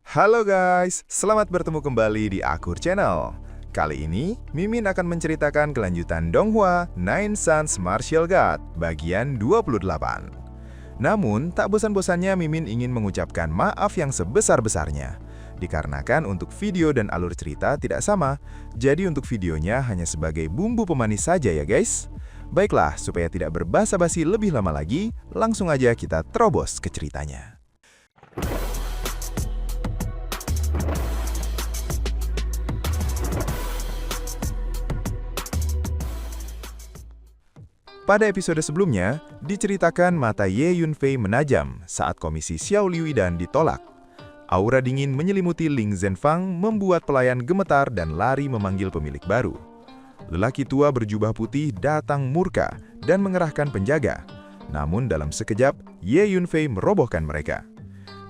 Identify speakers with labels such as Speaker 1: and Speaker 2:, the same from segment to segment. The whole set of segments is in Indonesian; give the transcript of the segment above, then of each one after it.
Speaker 1: Halo guys, selamat bertemu kembali di Akur Channel. Kali ini, Mimin akan menceritakan kelanjutan Donghua Nine Sons Martial God bagian 28. Namun, tak bosan-bosannya Mimin ingin mengucapkan maaf yang sebesar-besarnya. Dikarenakan untuk video dan alur cerita tidak sama, jadi untuk videonya hanya sebagai bumbu pemanis saja ya guys. Baiklah, supaya tidak berbasa-basi lebih lama lagi, langsung aja kita terobos ke ceritanya. Pada episode sebelumnya, diceritakan mata Ye Yunfei menajam saat komisi Xiao Liuidan ditolak. Aura dingin menyelimuti Ling Zhenfang membuat pelayan gemetar dan lari memanggil pemilik baru. Lelaki tua berjubah putih datang murka dan mengerahkan penjaga. Namun dalam sekejap, Ye Yunfei merobohkan mereka.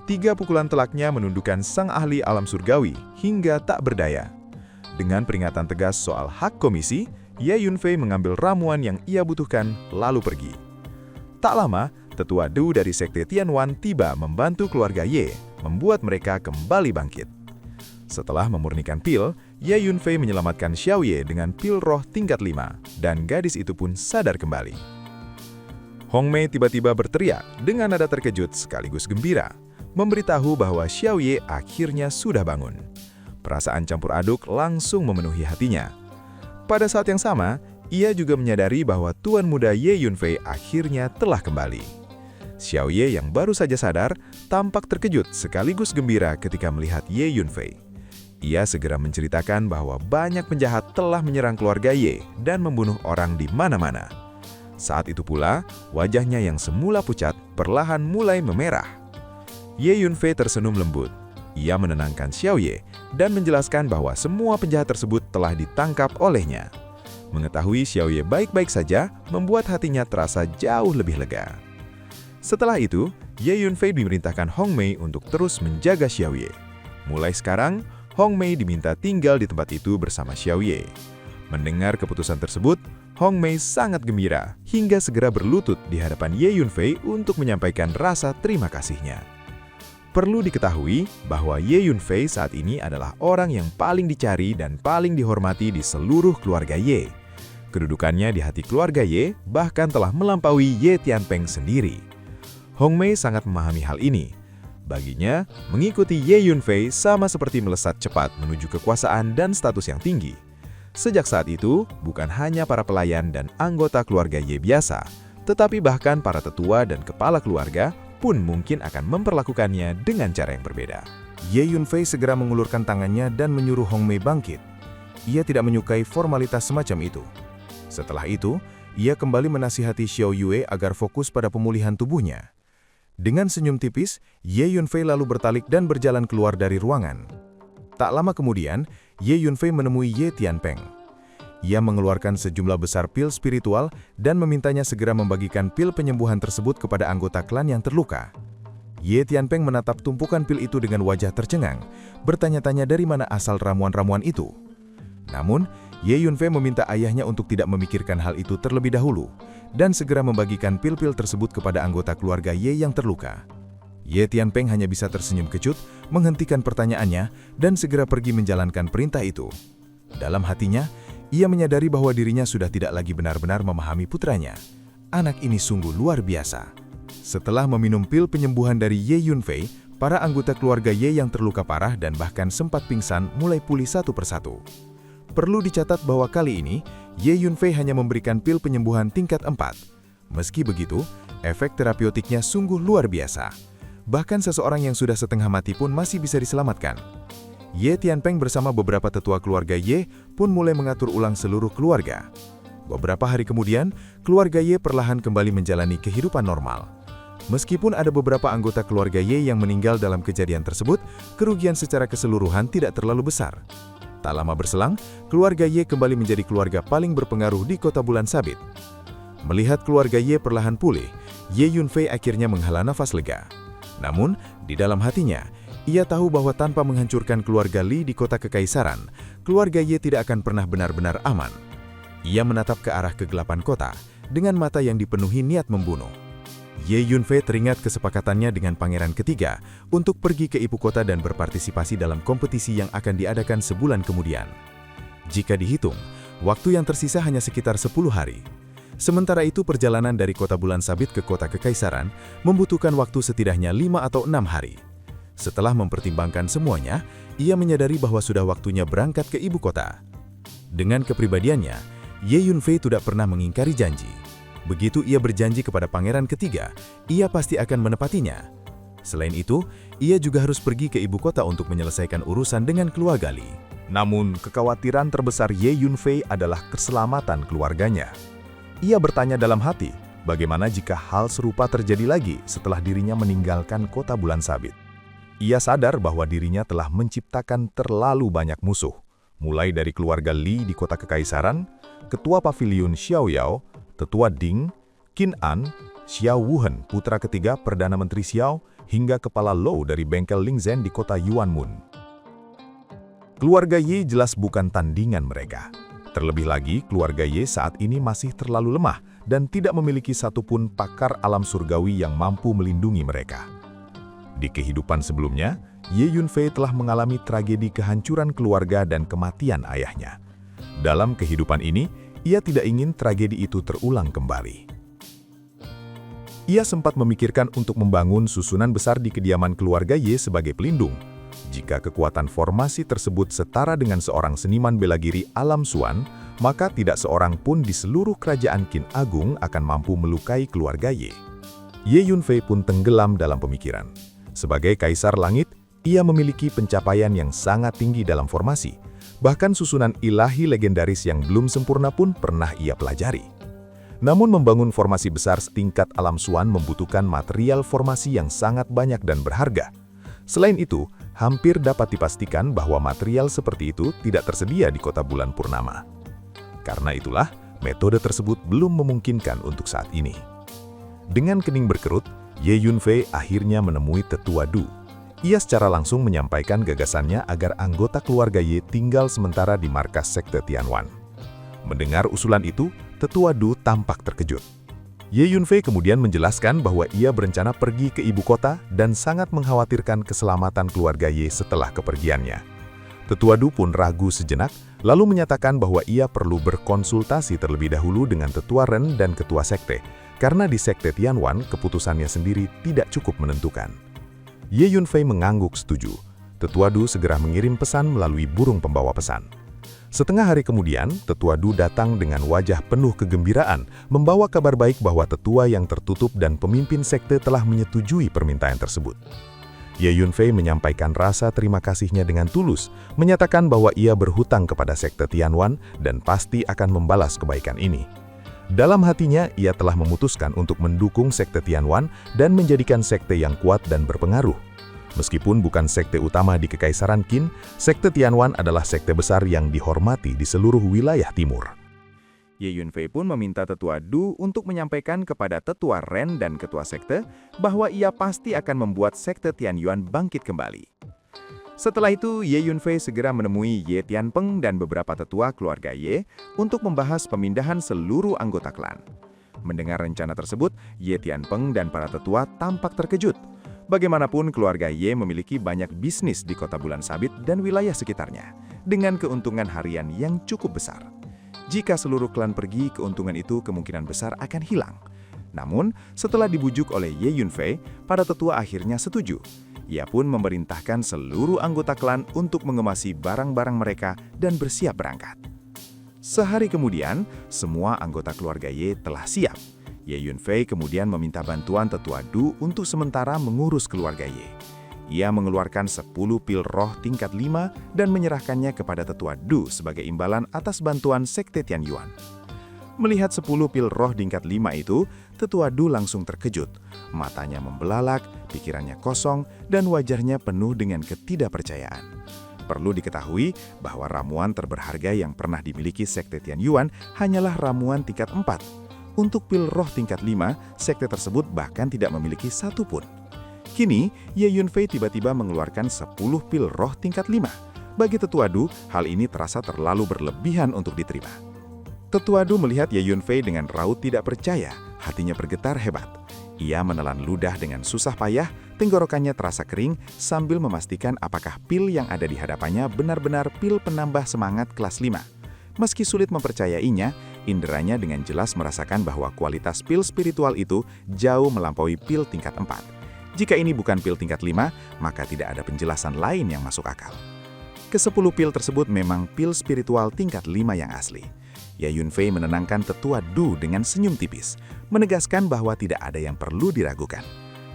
Speaker 1: 3 pukulan telaknya menundukkan sang ahli alam surgawi hingga tak berdaya. Dengan peringatan tegas soal hak komisi, Ye Yunfei mengambil ramuan yang ia butuhkan, lalu pergi. Tak lama, tetua Du dari Sekte Tianwan tiba membantu keluarga Ye, membuat mereka kembali bangkit. Setelah memurnikan pil, Ye Yunfei menyelamatkan Xiao Ye dengan pil roh tingkat 5, dan gadis itu pun sadar kembali. Hong Mei tiba-tiba berteriak dengan nada terkejut sekaligus gembira, memberitahu bahwa Xiao Ye akhirnya sudah bangun. Perasaan campur aduk langsung memenuhi hatinya. Pada saat yang sama, ia juga menyadari bahwa tuan muda Ye Yunfei akhirnya telah kembali. Xiao Ye yang baru saja sadar, tampak terkejut sekaligus gembira ketika melihat Ye Yunfei. Ia segera menceritakan bahwa banyak penjahat telah menyerang keluarga Ye dan membunuh orang di mana-mana. Saat itu pula, wajahnya yang semula pucat perlahan mulai memerah. Ye Yunfei tersenyum lembut. Ia menenangkan Xiao Ye dan menjelaskan bahwa semua penjahat tersebut telah ditangkap olehnya. Mengetahui Xiao Ye baik-baik saja membuat hatinya terasa jauh lebih lega. Setelah itu, Ye Yunfei diperintahkan Hong Mei untuk terus menjaga Xiao Ye. Mulai sekarang, Hong Mei diminta tinggal di tempat itu bersama Xiao Ye. Mendengar keputusan tersebut, Hong Mei sangat gembira hingga segera berlutut di hadapan Ye Yunfei untuk menyampaikan rasa terima kasihnya. Perlu diketahui bahwa Ye Yunfei saat ini adalah orang yang paling dicari dan paling dihormati di seluruh keluarga Ye. Kedudukannya di hati keluarga Ye bahkan telah melampaui Ye Tianpeng sendiri. Hong Mei sangat memahami hal ini. Baginya, mengikuti Ye Yunfei sama seperti melesat cepat menuju kekuasaan dan status yang tinggi. Sejak saat itu, bukan hanya para pelayan dan anggota keluarga Ye biasa, tetapi bahkan para tetua dan kepala keluarga pun mungkin akan memperlakukannya dengan cara yang berbeda.
Speaker 2: Ye Yunfei segera mengulurkan tangannya dan menyuruh Hong Mei bangkit. Ia tidak menyukai formalitas semacam itu. Setelah itu, ia kembali menasihati Xiao Yue agar fokus pada pemulihan tubuhnya. Dengan senyum tipis, Ye Yunfei lalu bertalik dan berjalan keluar dari ruangan. Tak lama kemudian, Ye Yunfei menemui Ye Tianpeng. Ia mengeluarkan sejumlah besar pil spiritual dan memintanya segera membagikan pil penyembuhan tersebut kepada anggota klan yang terluka. Ye Tianpeng menatap tumpukan pil itu dengan wajah tercengang, bertanya-tanya dari mana asal ramuan-ramuan itu. Namun, Ye Yunfei meminta ayahnya untuk tidak memikirkan hal itu terlebih dahulu, dan segera membagikan pil-pil tersebut kepada anggota keluarga Ye yang terluka. Ye Tianpeng hanya bisa tersenyum kecut, menghentikan pertanyaannya, dan segera pergi menjalankan perintah itu. Dalam hatinya, ia menyadari bahwa dirinya sudah tidak lagi benar-benar memahami putranya. Anak ini sungguh luar biasa. Setelah meminum pil penyembuhan dari Ye Yunfei, para anggota keluarga Ye yang terluka parah dan bahkan sempat pingsan mulai pulih satu persatu. Perlu dicatat bahwa kali ini, Ye Yunfei hanya memberikan pil penyembuhan tingkat 4. Meski begitu, efek terapeutiknya sungguh luar biasa. Bahkan seseorang yang sudah setengah mati pun masih bisa diselamatkan. Ye Tianpeng bersama beberapa tetua keluarga Ye pun mulai mengatur ulang seluruh keluarga. Beberapa hari kemudian, keluarga Ye perlahan kembali menjalani kehidupan normal. Meskipun ada beberapa anggota keluarga Ye yang meninggal dalam kejadian tersebut, kerugian secara keseluruhan tidak terlalu besar. Tak lama berselang, keluarga Ye kembali menjadi keluarga paling berpengaruh di kota Bulan Sabit. Melihat keluarga Ye perlahan pulih, Ye Yunfei akhirnya menghela nafas lega. Namun, di dalam hatinya, ia tahu bahwa tanpa menghancurkan keluarga Li di kota kekaisaran, keluarga Ye tidak akan pernah benar-benar aman. Ia menatap ke arah kegelapan kota dengan mata yang dipenuhi niat membunuh. Ye Yunfei teringat kesepakatannya dengan pangeran ketiga untuk pergi ke ibu kota dan berpartisipasi dalam kompetisi yang akan diadakan sebulan kemudian. Jika dihitung, waktu yang tersisa hanya sekitar 10 hari. Sementara itu perjalanan dari kota Bulan Sabit ke kota Kekaisaran membutuhkan waktu setidaknya 5 atau 6 hari. Setelah mempertimbangkan semuanya, ia menyadari bahwa sudah waktunya berangkat ke ibu kota. Dengan kepribadiannya, Ye Yunfei tidak pernah mengingkari janji. Begitu ia berjanji kepada pangeran ketiga, ia pasti akan menepatinya. Selain itu, ia juga harus pergi ke ibu kota untuk menyelesaikan urusan dengan keluarga Li.
Speaker 1: Namun, kekhawatiran terbesar Ye Yunfei adalah keselamatan keluarganya. Ia bertanya dalam hati, bagaimana jika hal serupa terjadi lagi setelah dirinya meninggalkan kota Bulan Sabit. Ia sadar bahwa dirinya telah menciptakan terlalu banyak musuh, mulai dari keluarga Li di kota Kekaisaran, ketua pavilion Xiaoyao, tetua Ding, Qin An, Xiao Wuhen, putra ketiga Perdana Menteri Xiao, hingga kepala Lou dari bengkel Lingzhen di kota Yuanmun. Keluarga Ye jelas bukan tandingan mereka. Terlebih lagi, keluarga Ye saat ini masih terlalu lemah dan tidak memiliki satupun pakar alam surgawi yang mampu melindungi mereka. Di kehidupan sebelumnya, Ye Yunfei telah mengalami tragedi kehancuran keluarga dan kematian ayahnya. Dalam kehidupan ini, ia tidak ingin tragedi itu terulang kembali. Ia sempat memikirkan untuk membangun susunan besar di kediaman keluarga Ye sebagai pelindung. Jika kekuatan formasi tersebut setara dengan seorang seniman bela diri alam Suan, maka tidak seorang pun di seluruh kerajaan Qin Agung akan mampu melukai keluarga Ye. Ye Yunfei pun tenggelam dalam pemikiran. Sebagai Kaisar Langit, ia memiliki pencapaian yang sangat tinggi dalam formasi. Bahkan susunan ilahi legendaris yang belum sempurna pun pernah ia pelajari. Namun membangun formasi besar setingkat alam Suan membutuhkan material formasi yang sangat banyak dan berharga. Selain itu, hampir dapat dipastikan bahwa material seperti itu tidak tersedia di kota Bulan Purnama. Karena itulah, metode tersebut belum memungkinkan untuk saat ini. Dengan kening berkerut, Ye Yunfei akhirnya menemui tetua Du. Ia secara langsung menyampaikan gagasannya agar anggota keluarga Ye tinggal sementara di markas sekte Tianwan. Mendengar usulan itu, tetua Du tampak terkejut. Ye Yunfei kemudian menjelaskan bahwa ia berencana pergi ke ibu kota dan sangat mengkhawatirkan keselamatan keluarga Ye setelah kepergiannya. Tetua Du pun ragu sejenak, lalu menyatakan bahwa ia perlu berkonsultasi terlebih dahulu dengan tetua Ren dan ketua sekte, karena di sekte Tianwan keputusannya sendiri tidak cukup menentukan. Ye Yunfei mengangguk setuju. Tetua Du segera mengirim pesan melalui burung pembawa pesan. Setengah hari kemudian, Tetua Du datang dengan wajah penuh kegembiraan, membawa kabar baik bahwa tetua yang tertutup dan pemimpin sekte telah menyetujui permintaan tersebut. Ye Yunfei menyampaikan rasa terima kasihnya dengan tulus, menyatakan bahwa ia berhutang kepada sekte Tianwan dan pasti akan membalas kebaikan ini. Dalam hatinya, ia telah memutuskan untuk mendukung sekte Tianwan dan menjadikan sekte yang kuat dan berpengaruh. Meskipun bukan sekte utama di Kekaisaran Qin, sekte Tianwan adalah sekte besar yang dihormati di seluruh wilayah timur. Ye Yunfei pun meminta tetua Du untuk menyampaikan kepada tetua Ren dan ketua sekte bahwa ia pasti akan membuat sekte Tianyuan bangkit kembali. Setelah itu, Ye Yunfei segera menemui Ye Tianpeng dan beberapa tetua keluarga Ye untuk membahas pemindahan seluruh anggota klan. Mendengar rencana tersebut, Ye Tianpeng dan para tetua tampak terkejut. Bagaimanapun, keluarga Ye memiliki banyak bisnis di kota Bulan Sabit dan wilayah sekitarnya, dengan keuntungan harian yang cukup besar. Jika seluruh klan pergi, keuntungan itu kemungkinan besar akan hilang. Namun, setelah dibujuk oleh Ye Yunfei, para tetua akhirnya setuju. Ia pun memerintahkan seluruh anggota klan untuk mengemasi barang-barang mereka dan bersiap berangkat. Sehari kemudian, semua anggota keluarga Ye telah siap. Ye Yunfei kemudian meminta bantuan tetua Du untuk sementara mengurus keluarga Ye. Ia mengeluarkan 10 pil roh tingkat 5 dan menyerahkannya kepada tetua Du sebagai imbalan atas bantuan sekte Tianyuan. Melihat 10 pil roh tingkat 5 itu, tetua Du langsung terkejut. Matanya membelalak, pikirannya kosong, dan wajahnya penuh dengan ketidakpercayaan. Perlu diketahui bahwa ramuan terberharga yang pernah dimiliki sekte Tianyuan hanyalah ramuan tingkat 4. Untuk pil roh tingkat 5, sekte tersebut bahkan tidak memiliki satu pun. Kini, Ye Yunfei tiba-tiba mengeluarkan 10 pil roh tingkat 5. Bagi tetua Du, hal ini terasa terlalu berlebihan untuk diterima. Tetua Du melihat Ye Yunfei dengan raut tidak percaya, hatinya bergetar hebat. Ia menelan ludah dengan susah payah, tenggorokannya terasa kering sambil memastikan apakah pil yang ada di hadapannya benar-benar pil penambah semangat kelas 5. Meski sulit mempercayainya, inderanya dengan jelas merasakan bahwa kualitas pil spiritual itu jauh melampaui pil tingkat 4. Jika ini bukan pil tingkat 5, maka tidak ada penjelasan lain yang masuk akal. Ke-10 pil tersebut memang pil spiritual tingkat 5 yang asli. Ye Yunfei menenangkan tetua Du dengan senyum tipis, menegaskan bahwa tidak ada yang perlu diragukan.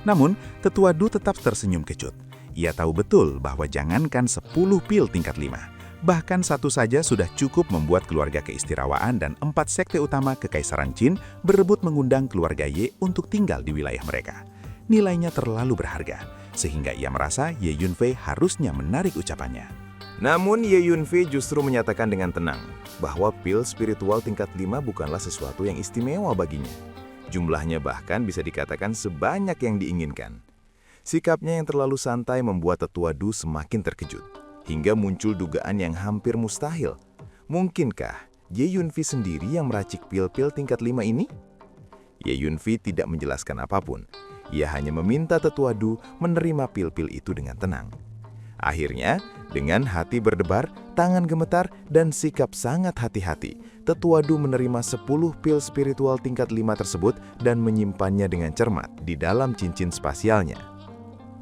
Speaker 1: Namun, tetua Du tetap tersenyum kecut. Ia tahu betul bahwa jangankan 10 pil tingkat 5, bahkan satu saja sudah cukup membuat keluarga keistirawaan dan 4 sekte utama Kekaisaran Qin berebut mengundang keluarga Ye untuk tinggal di wilayah mereka. Nilainya terlalu berharga, sehingga ia merasa Ye Yunfei harusnya menarik ucapannya.
Speaker 2: Namun Ye Yunfei justru menyatakan dengan tenang bahwa pil spiritual tingkat 5 bukanlah sesuatu yang istimewa baginya. Jumlahnya bahkan bisa dikatakan sebanyak yang diinginkan. Sikapnya yang terlalu santai membuat tetua Du semakin terkejut, hingga muncul dugaan yang hampir mustahil. Mungkinkah Ye Yunfei sendiri yang meracik pil-pil tingkat 5 ini? Ye Yunfei tidak menjelaskan apapun. Ia hanya meminta tetua Du menerima pil-pil itu dengan tenang. Akhirnya, dengan hati berdebar, tangan gemetar, dan sikap sangat hati-hati, tetua Du menerima 10 pil spiritual tingkat 5 tersebut dan menyimpannya dengan cermat di dalam cincin spasialnya.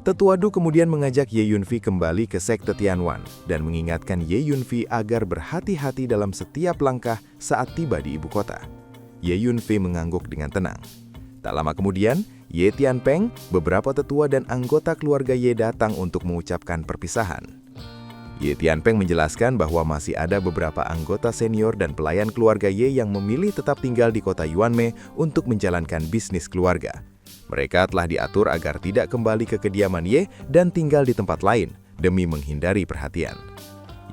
Speaker 2: Tetua Du kemudian mengajak Ye Yunfei kembali ke sekte Tianwan dan mengingatkan Ye Yunfei agar berhati-hati dalam setiap langkah saat tiba di ibu kota. Ye Yunfei mengangguk dengan tenang. Tak lama kemudian, Ye Tianpeng, beberapa tetua dan anggota keluarga Ye datang untuk mengucapkan perpisahan. Ye Tianpeng menjelaskan bahwa masih ada beberapa anggota senior dan pelayan keluarga Ye yang memilih tetap tinggal di kota Yuanmei untuk menjalankan bisnis keluarga. Mereka telah diatur agar tidak kembali ke kediaman Ye dan tinggal di tempat lain demi menghindari perhatian.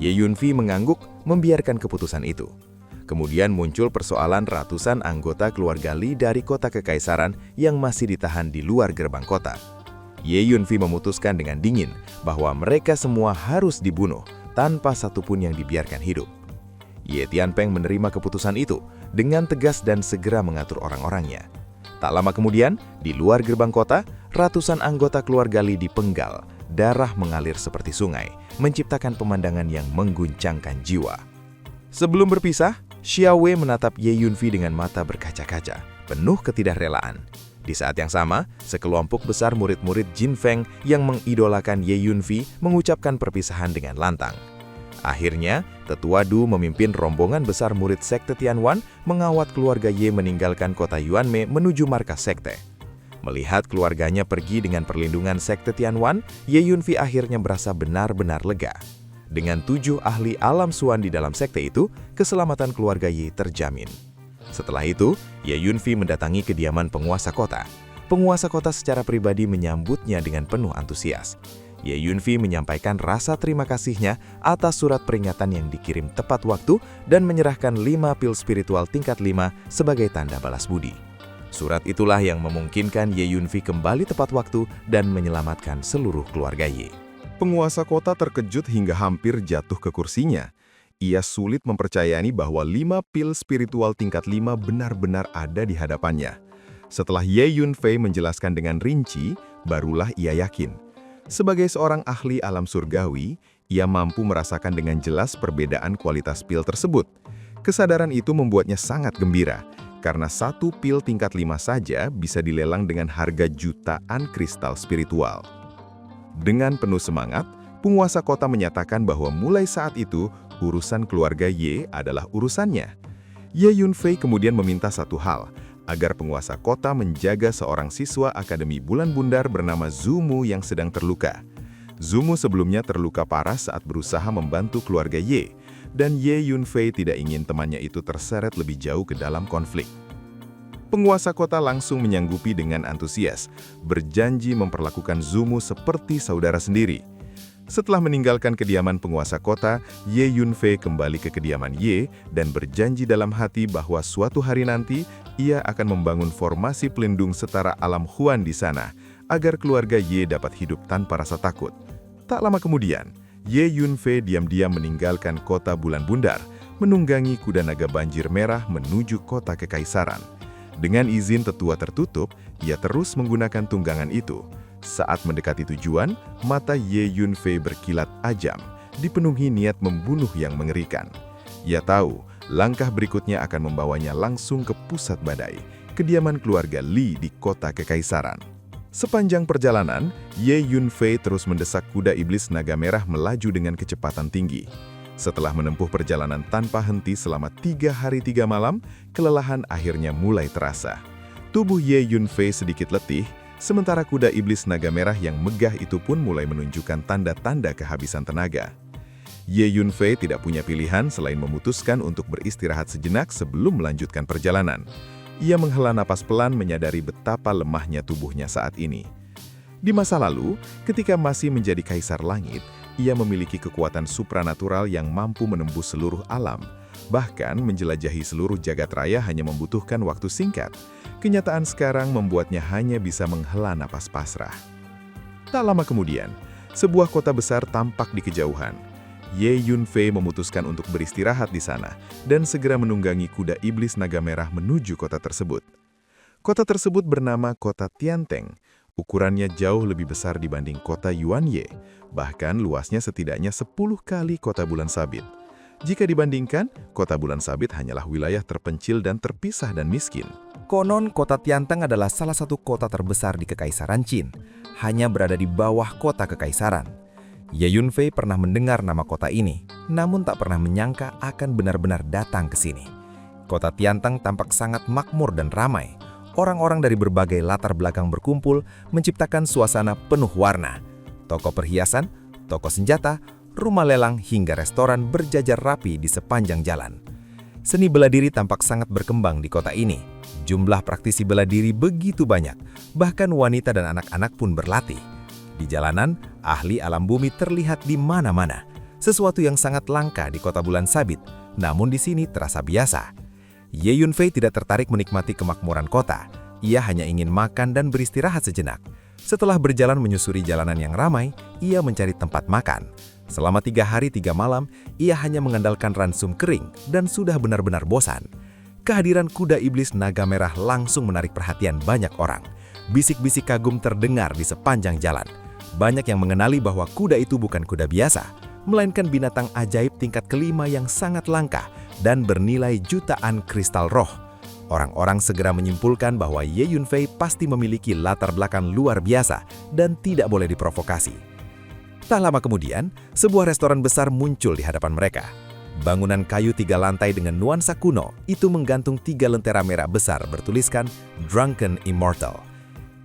Speaker 2: Ye Yunfei mengangguk membiarkan keputusan itu. Kemudian muncul persoalan ratusan anggota keluarga Li dari kota Kekaisaran yang masih ditahan di luar gerbang kota. Ye Yunfei memutuskan dengan dingin bahwa mereka semua harus dibunuh tanpa satupun yang dibiarkan hidup. Ye Tianpeng menerima keputusan itu dengan tegas dan segera mengatur orang-orangnya. Tak lama kemudian, di luar gerbang kota, ratusan anggota keluarga Li dipenggal. Darah mengalir seperti sungai, menciptakan pemandangan yang mengguncangkan jiwa. Sebelum berpisah, Xiao Wei menatap Ye Yunfei dengan mata berkaca-kaca, penuh ketidakrelaan. Di saat yang sama, sekelompok besar murid-murid Jin Feng yang mengidolakan Ye Yunfei mengucapkan perpisahan dengan lantang. Akhirnya, tetua Du memimpin rombongan besar murid sekte Tianwan mengawat keluarga Ye meninggalkan kota Yuanmei menuju markas sekte. Melihat keluarganya pergi dengan perlindungan sekte Tianwan, Ye Yunfei akhirnya merasa benar-benar lega. Dengan 7 ahli alam Suan di dalam sekte itu, keselamatan keluarga Ye terjamin. Setelah itu, Ye Yunfei mendatangi kediaman penguasa kota. Penguasa kota secara pribadi menyambutnya dengan penuh antusias. Ye Yunfei menyampaikan rasa terima kasihnya atas surat peringatan yang dikirim tepat waktu dan menyerahkan 5 pil spiritual tingkat 5 sebagai tanda balas budi. Surat itulah yang memungkinkan Ye Yunfei kembali tepat waktu dan menyelamatkan seluruh keluarga Ye.
Speaker 1: Penguasa kota terkejut hingga hampir jatuh ke kursinya. Ia sulit mempercayai bahwa 5 pil spiritual tingkat 5 benar-benar ada di hadapannya. Setelah Ye Yunfei menjelaskan dengan rinci, barulah ia yakin. Sebagai seorang ahli alam surgawi, ia mampu merasakan dengan jelas perbedaan kualitas pil tersebut. Kesadaran itu membuatnya sangat gembira, karena 1 pil tingkat 5 saja bisa dilelang dengan harga jutaan kristal spiritual. Dengan penuh semangat, penguasa kota menyatakan bahwa mulai saat itu, urusan keluarga Ye adalah urusannya. Ye Yunfei kemudian meminta satu hal, agar penguasa kota menjaga seorang siswa Akademi Bulan Bundar bernama Zhu Mu yang sedang terluka. Zhu Mu sebelumnya terluka parah saat berusaha membantu keluarga Ye, dan Ye Yunfei tidak ingin temannya itu terseret lebih jauh ke dalam konflik. Penguasa kota langsung menyanggupi dengan antusias, berjanji memperlakukan Zhu Mu seperti saudara sendiri. Setelah meninggalkan kediaman penguasa kota, Ye Yunfei kembali ke kediaman Ye dan berjanji dalam hati bahwa suatu hari nanti ia akan membangun formasi pelindung setara alam Huan di sana, agar keluarga Ye dapat hidup tanpa rasa takut. Tak lama kemudian, Ye Yunfei diam-diam meninggalkan kota Bulan Bundar, menunggangi kuda naga banjir merah menuju kota Kekaisaran. Dengan izin tetua tertutup, ia terus menggunakan tunggangan itu. Saat mendekati tujuan, mata Ye Yunfei berkilat ajam, dipenuhi niat membunuh yang mengerikan. Ia tahu, langkah berikutnya akan membawanya langsung ke pusat badai, kediaman keluarga Li di kota kekaisaran. Sepanjang perjalanan, Ye Yunfei terus mendesak kuda iblis naga merah melaju dengan kecepatan tinggi. Setelah menempuh perjalanan tanpa henti selama 3 hari 3 malam, kelelahan akhirnya mulai terasa. Tubuh Ye Yunfei sedikit letih, sementara kuda iblis naga merah yang megah itu pun mulai menunjukkan tanda-tanda kehabisan tenaga. Ye Yunfei tidak punya pilihan selain memutuskan untuk beristirahat sejenak sebelum melanjutkan perjalanan. Ia menghela napas pelan menyadari betapa lemahnya tubuhnya saat ini. Di masa lalu, ketika masih menjadi kaisar langit, ia memiliki kekuatan supranatural yang mampu menembus seluruh alam. Bahkan menjelajahi seluruh jagat raya hanya membutuhkan waktu singkat. Kenyataan sekarang membuatnya hanya bisa menghela napas pasrah. Tak lama kemudian, sebuah kota besar tampak di kejauhan. Ye Yunfei memutuskan untuk beristirahat di sana dan segera menunggangi kuda iblis naga merah menuju kota tersebut. Kota tersebut bernama Kota Tianteng. Ukurannya jauh lebih besar dibanding kota Yuanye, bahkan luasnya setidaknya 10 kali kota Bulan Sabit. Jika dibandingkan, kota Bulan Sabit hanyalah wilayah terpencil dan terpisah dan miskin.
Speaker 3: Konon, kota Tianteng adalah salah satu kota terbesar di Kekaisaran Qin, hanya berada di bawah kota Kekaisaran. Ye Yunfei pernah mendengar nama kota ini, namun tak pernah menyangka akan benar-benar datang ke sini. Kota Tianteng tampak sangat makmur dan ramai. Orang-orang dari berbagai latar belakang berkumpul, menciptakan suasana penuh warna. Toko perhiasan, toko senjata, rumah lelang hingga restoran berjajar rapi di sepanjang jalan. Seni bela diri tampak sangat berkembang di kota ini. Jumlah praktisi bela diri begitu banyak, bahkan wanita dan anak-anak pun berlatih. Di jalanan, ahli alam bumi terlihat di mana-mana. Sesuatu yang sangat langka di kota Bulan Sabit, namun di sini terasa biasa. Ye Yunfei tidak tertarik menikmati kemakmuran kota. Ia hanya ingin makan dan beristirahat sejenak. Setelah berjalan menyusuri jalanan yang ramai, ia mencari tempat makan. Selama 3 hari 3 malam, ia hanya mengandalkan ransum kering dan sudah benar-benar bosan. Kehadiran kuda iblis naga merah langsung menarik perhatian banyak orang. Bisik-bisik kagum terdengar di sepanjang jalan. Banyak yang mengenali bahwa kuda itu bukan kuda biasa, melainkan binatang ajaib tingkat kelima yang sangat langka dan bernilai jutaan kristal roh. Orang-orang segera menyimpulkan bahwa Ye Yunfei pasti memiliki latar belakang luar biasa dan tidak boleh diprovokasi. Tak lama kemudian, sebuah restoran besar muncul di hadapan mereka. Bangunan kayu 3 lantai dengan nuansa kuno itu menggantung 3 lentera merah besar bertuliskan Drunken Immortal.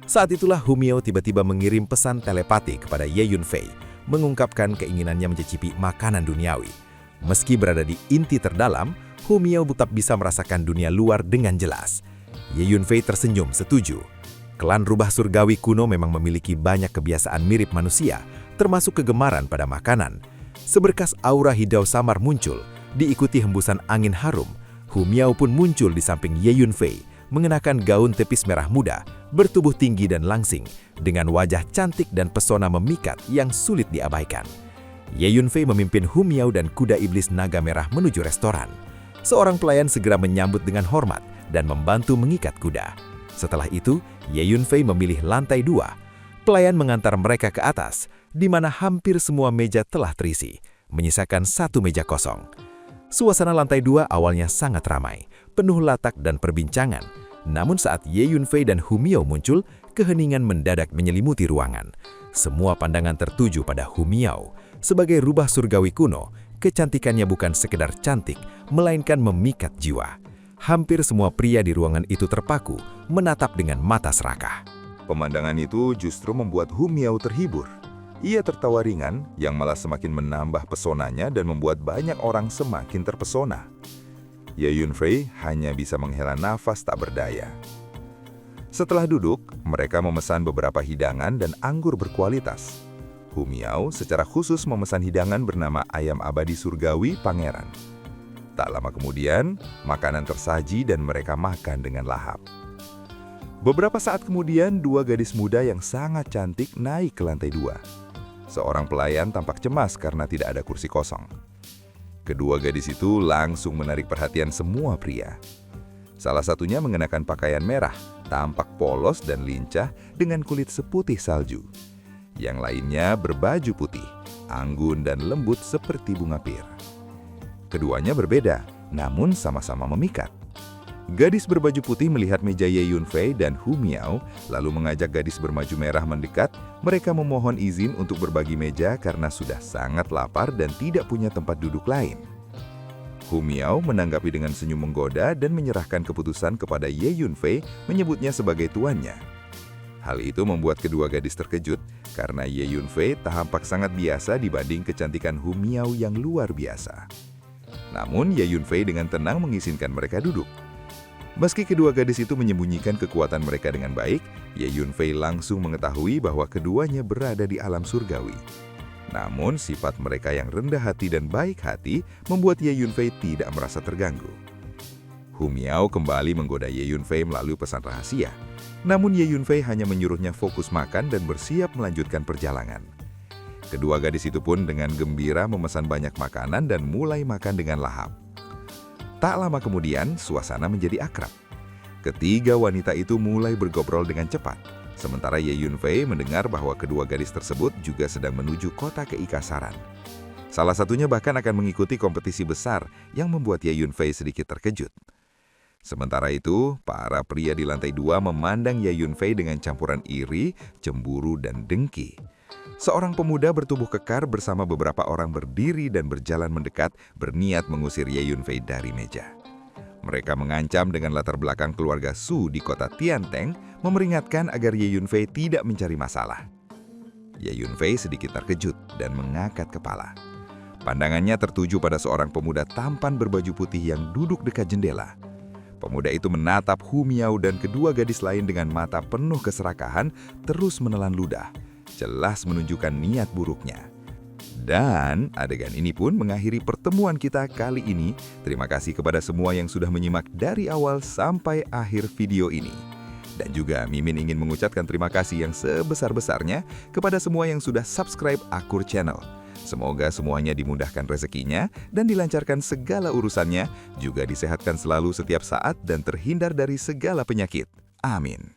Speaker 3: Saat itulah Hu Miao tiba-tiba mengirim pesan telepati kepada Ye Yunfei, mengungkapkan keinginannya mencicipi makanan duniawi. Meski berada di inti terdalam, Hu Miao tetap bisa merasakan dunia luar dengan jelas. Ye Yunfei tersenyum setuju. Klan rubah surgawi kuno memang memiliki banyak kebiasaan mirip manusia, termasuk kegemaran pada makanan. Seberkas aura hijau samar muncul, diikuti hembusan angin harum. Hu Miao pun muncul di samping Ye Yunfei, mengenakan gaun tepis merah muda, bertubuh tinggi dan langsing, dengan wajah cantik dan pesona memikat yang sulit diabaikan. Ye Yunfei memimpin Hu Miao dan kuda iblis naga merah menuju restoran. Seorang pelayan segera menyambut dengan hormat dan membantu mengikat kuda. Setelah itu, Ye Yunfei memilih lantai 2. Pelayan mengantar mereka ke atas, di mana hampir semua meja telah terisi, menyisakan 1 meja kosong. Suasana lantai 2 awalnya sangat ramai, penuh latak dan perbincangan. Namun saat Ye Yunfei dan Hu Miao muncul, keheningan mendadak menyelimuti ruangan. Semua pandangan tertuju pada Hu Miao. Sebagai rubah surgawi kuno, kecantikannya bukan sekedar cantik, melainkan memikat jiwa. Hampir semua pria di ruangan itu terpaku, menatap dengan mata serakah.
Speaker 1: Pemandangan itu justru membuat Hu Miao terhibur. Ia tertawa ringan, yang malah semakin menambah pesonanya dan membuat banyak orang semakin terpesona. Ye Yunfei hanya bisa menghela nafas tak berdaya. Setelah duduk, mereka memesan beberapa hidangan dan anggur berkualitas. Hu Miao secara khusus memesan hidangan bernama ayam abadi surgawi pangeran. Tak lama kemudian, makanan tersaji dan mereka makan dengan lahap. Beberapa saat kemudian, 2 gadis muda yang sangat cantik naik ke lantai 2. Seorang pelayan tampak cemas karena tidak ada kursi kosong. Kedua gadis itu langsung menarik perhatian semua pria. Salah satunya mengenakan pakaian merah, tampak polos dan lincah dengan kulit seputih salju. Yang lainnya berbaju putih, anggun dan lembut seperti bunga pir. Keduanya berbeda, namun sama-sama memikat. Gadis berbaju putih melihat meja Ye Yunfei dan Hu Miao, lalu mengajak gadis bermaju merah mendekat. Mereka memohon izin untuk berbagi meja karena sudah sangat lapar dan tidak punya tempat duduk lain. Hu Miao menanggapi dengan senyum menggoda dan menyerahkan keputusan kepada Ye Yunfei, menyebutnya sebagai tuannya. Hal itu membuat kedua gadis terkejut karena Ye Yunfei tampak sangat biasa dibanding kecantikan Hu Miao yang luar biasa. Namun Ye Yunfei dengan tenang mengizinkan mereka duduk. Meski kedua gadis itu menyembunyikan kekuatan mereka dengan baik, Ye Yunfei langsung mengetahui bahwa keduanya berada di alam surgawi. Namun sifat mereka yang rendah hati dan baik hati membuat Ye Yunfei tidak merasa terganggu. Hu Miao kembali menggoda Ye Yunfei melalui pesan rahasia. Namun Ye Yunfei hanya menyuruhnya fokus makan dan bersiap melanjutkan perjalanan. Kedua gadis itu pun dengan gembira memesan banyak makanan dan mulai makan dengan lahap. Tak lama kemudian, suasana menjadi akrab. Ketiga wanita itu mulai bergobrol dengan cepat. Sementara Ye Yunfei mendengar bahwa kedua gadis tersebut juga sedang menuju kota keikasaran. Salah satunya bahkan akan mengikuti kompetisi besar yang membuat Ye Yunfei sedikit terkejut. Sementara itu, para pria di lantai 2 memandang Ye Yunfei dengan campuran iri, cemburu, dan dengki. Seorang pemuda bertubuh kekar bersama beberapa orang berdiri dan berjalan mendekat berniat mengusir Ye Yunfei dari meja. Mereka mengancam dengan latar belakang keluarga Su di kota Tianteng, memeringatkan agar Ye Yunfei tidak mencari masalah. Ye Yunfei sedikit terkejut dan mengangkat kepala. Pandangannya tertuju pada seorang pemuda tampan berbaju putih yang duduk dekat jendela. Pemuda itu menatap Hu Miao dan kedua gadis lain dengan mata penuh keserakahan, terus menelan ludah. Jelas menunjukkan niat buruknya. Dan adegan ini pun mengakhiri pertemuan kita kali ini. Terima kasih kepada semua yang sudah menyimak dari awal sampai akhir video ini. Dan juga Mimin ingin mengucapkan terima kasih yang sebesar-besarnya kepada semua yang sudah subscribe Akur Channel. Semoga semuanya dimudahkan rezekinya dan dilancarkan segala urusannya, juga disehatkan selalu setiap saat dan terhindar dari segala penyakit. Amin.